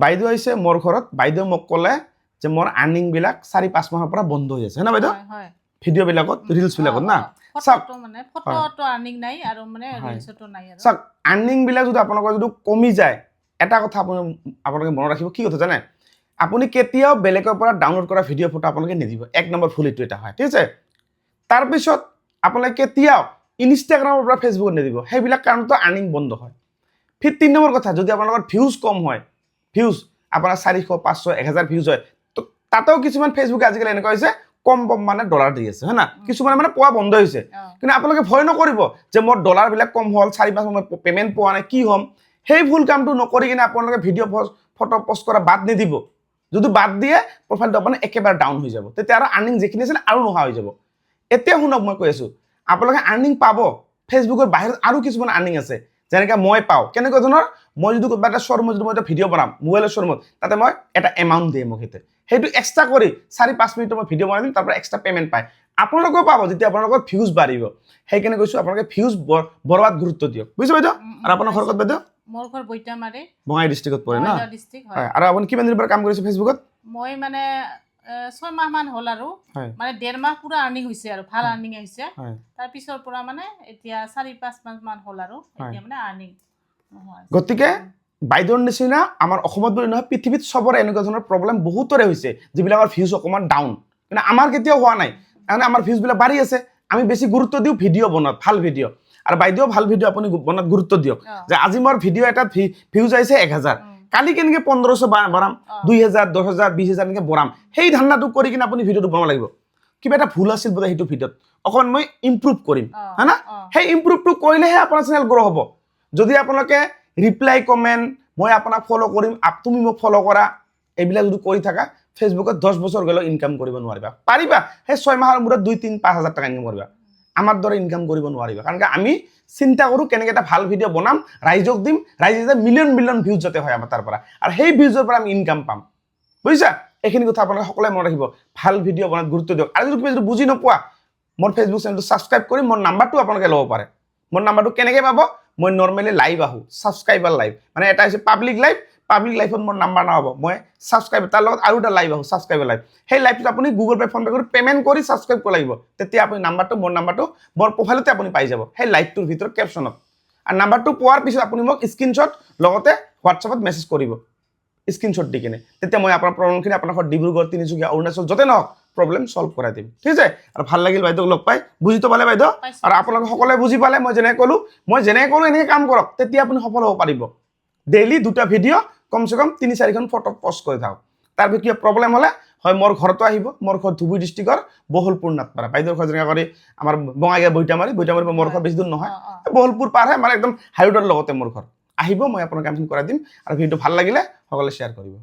বাইদেউ আহিছে মোৰ ঘৰত বাইদেউ মোক ক'লে যে মোৰ আৰ্নিং বিলাক 4-5 মাহৰ পৰা বন্ধ হৈ আছে না বাইদেউ হয় ভিডিঅ' বিলাকত ৰিলছ বিলাকত না ফটোটো মানে ফটোটো আৰ্নিং নাই আৰু মানে ৰিলছটো নাই আৰু চাওক আৰ্নিং বিলাক যদি আপোনালোকৰ যদি কমি যায় এটা কথা আপোনালোকে মনত ৰাখিব কি কথা জানে আপুনি কেতিয়াও বেলেগৰ পৰা ডাউনলোড কৰা ভিডিঅ' ফটো আপোনালোকে নিদিব এক নম্বৰ ভুল এইটো এটা হয় ঠিক আছে তাৰপিছত আপোনালোকে কেতিয়াও ইনষ্টাগ্ৰামৰ পৰা ফেচবুকত নিদিব সেইবিলাক কাৰণতো আৰ্নিং বন্ধ হয় ফিৰ 3 নম্বৰ কথা যদি আপোনালোকৰ ভিউজ কম হয় ভিউজ আপোনাৰ 400 500 1000 ভিউজ হয় তো তাতেও কিছুমান ফেচবুকে আজিকালি এনেকুৱা হৈছে কম মানে ডলাৰ দি আছে হয় না কিছুমানে মানে পোৱা বন্ধ হৈছে কিন্তু আপোনালোকে ভয় নকৰিব যে মোৰ ডলাৰ বিলাক কম হ'ল 4-5 মই পেমেন্ট পোৱা নাই কি হ'ম সেই ভুল কামটো নকৰি কিনে আপোনালোকে ভিডিঅ' ফটো পোষ্ট কৰা বাদ নিদিব যদি বাদ দিয়ে প্ৰফাইলটো আপোনাৰ একেবাৰে ডাউন হৈ যাব তেতিয়া আৰু আৰ্নিং যিখিনি আছিল আৰু নোহোৱা হৈ যাব এতিয়া শুনক মই কৈ আছো আপোনালোকে আৰ্নিং পাব ফেচবুকৰ বাহিৰত আৰু কিছুমান আৰ্নিং আছে যেনেকৈ মই পাও কেনেকৈ ধৰণৰ মই যদি কোনোবা এটা শ্বৰুমত যদি মই এটা ভিডিঅ' বনাম মোবাইলৰ শ্বৰুমত তাতে মই এটা এমাউণ্ট দিয়ে মোক সেইটো এক্সট্ৰা কৰি 4-5 মিনিটৰ মই ভিডিঅ' বনাই দিম তাৰ পৰা এক্সট্ৰা পেমেন্ট পায় আপোনালোকেও পাব যেতিয়া আপোনালোকৰ ভিউজ বাঢ়িব সেইকাৰণে কৈছো আপোনালোকে ভিউজ বঢ়োৱাত গুৰুত্ব দিয়ক বুজিছে বাইদেউ আৰু আপোনাৰ ঘৰ ক'ত বাইদেউ মোৰ ঘৰ বৈতামাৰী বঙাই ডিষ্ট্ৰিক্টত পৰে না ডিষ্ট্ৰিক্ট হয় আৰু আপুনি কিমান দিনৰ পৰা কাম কৰিছে ফেচবুকত মই মানে 6 মাহ মান হ'ল আৰু মানে 1.5 মাহ পুৰা আৰ্নিং হৈছে আৰু ভাল আৰ্নিং আহিছে তাৰ পিছৰ পৰা মানে এতিয়া 4-5 মাহ মান হ'ল আৰু এতিয়া মানে আৰ্নিং গতিকে বাইদেউৰ নিচিনা আমাৰ অসমত বুলি নহয় পৃথিৱীত চবৰে এনেকুৱা ধৰণৰ প্ৰব্লেম বহুতৰে হৈছে যিবিলাকৰ ভিউজ অকমান ডাউন কিন্তু আমাৰ কেতিয়াও হোৱা নাই কাৰণ আমাৰ ভিউজ বিলাক বাঢ়ি আছে আমি বেছি গুৰুত্ব দিওঁ ভিডিঅ' বনাত ভাল ভিডিঅ' আৰু বাইদেউ ভাল ভিডিঅ' আপুনি বনাত গুৰুত্ব দিয়ক যে আজি মোৰ ভিডিঅ' এটা ভিউজ আহিছে 1000 কালি কেনেকৈ 1500 বঢ়াম 2000 10000 20000 এনেকৈ বঢ়াম সেই ধাৰণাটো কৰি কিনে আপুনি ভিডিঅ'টো বনাব লাগিব কিবা এটা ভুল আছিল বোলে সেইটো ভিডিঅ'ত অকণমান মই ইম্প্ৰুভ কৰিম হয় না সেই ইম্প্ৰুভটো কৰিলেহে আপোনাৰ চেনেল গ্ৰ' হ'ব যদি আপোনালোকে ৰিপ্লাই কমেণ্ট মই আপোনাক ফ'ল' কৰিম তুমি মোক ফ'ল' কৰা এইবিলাক যদি কৰি থাকা ফেচবুকত 10 বছৰ গ'লেও ইনকাম কৰিব নোৱাৰিবা পাৰিবা সেই 6 মাহৰ মূৰত 2-3-5 হাজাৰ টকা ইনকাম কৰিবা আমাৰ দৰে ইনকাম কৰিব নোৱাৰিবা কাৰণ আমি চিন্তা কৰোঁ কেনেকৈ এটা ভাল ভিডিঅ' বনাম ৰাইজক দিম ৰাইজে যে মিলিয়ন ভিউজ যাতে হয় আমাৰ তাৰ পৰা আৰু সেই ভিউজৰ পৰা আমি ইনকাম পাম বুজিছা এইখিনি কথা আপোনালোকে সকলোৱে মনত ৰাখিব ভাল ভিডিঅ' বনাত গুৰুত্ব দিয়ক আৰু যদি কিবা বুজি নোপোৱা মোৰ ফেচবুক চেনেলটো ছাবস্ক্ৰাইব কৰি মোৰ নাম্বাৰটো আপোনালোকে ল'ব পাৰে মোৰ নাম্বাৰটো কেনেকৈ পাব মই নৰ্মেলি লাইভ আহোঁ ছাবস্ক্ৰাইবাৰ লাইভ মানে এটা হৈছে পাব্লিক লাইফত মোৰ নাম্বাৰ নহ'ব মই ছাবস্ক্ৰাইব তাৰ লগত আৰু এটা লাইভ আহোঁ ছাবস্ক্ৰাইবাৰ লাইভ সেই লাইভটোত আপুনি গুগল পে' ফোন পে' কৰি পে'মেণ্ট কৰি ছাবস্ক্ৰাইব কৰিব লাগিব তেতিয়া আপুনি মোৰ নাম্বাৰটো মোৰ প্ৰফাইলতে আপুনি পাই যাব সেই লাইভটোৰ ভিতৰত কেপশ্যনত আৰু নাম্বাৰটো পোৱাৰ পিছত আপুনি মোক স্ক্ৰীনশ্বট লগতে হোৱাটছএপত মেছেজ কৰিব স্ক্ৰীনশ্বট দি কিনে তেতিয়া মই আপোনাৰ প্ৰব্লেমখিনি আপোনাৰ ঘৰত ডিব্ৰুগড় তিনিচুকীয়া অৰুণাচল য'তে নহওক প্ৰব্লেম ছল্ভ কৰাই দিম ঠিক আছে আৰু ভাল লাগিল বাইদেউক লগ পাই বুজিতো পালে বাইদেউ আৰু আপোনালোকে সকলোৱে বুজি পালে মই যেনেকৈ ক'লোঁ এনেকৈ কাম কৰক তেতিয়া আপুনি সফল হ'ব পাৰিব ডেইলি 2টা ভিডিঅ' কমচে কম 3-4খন ফটো পোষ্ট কৰি থাকক তাৰ ভিতৰত কিবা প্ৰব্লেম হ'লে হয় মোৰ ঘৰতো আহিব মোৰ ঘৰ ধুবুৰী ডিষ্ট্ৰিক্টৰ বহলপুৰ নাটপাৰা বাইদেউৰ ঘৰ যেনেকৈ কৰি আমাৰ বঙাইগাঁও বৈতামাৰী পৰা মোৰ ঘৰ বেছি দূৰ নহয় বহলপুৰ পাৰ হয় মানে একদম হাইৰোডৰ লগতে মোৰ ঘৰ আহিব মই আপোনাৰ কামখিনি কৰাই দিম আৰু ভিডিঅ'টো ভাল লাগিলে সকলোৱে শ্বেয়াৰ কৰিব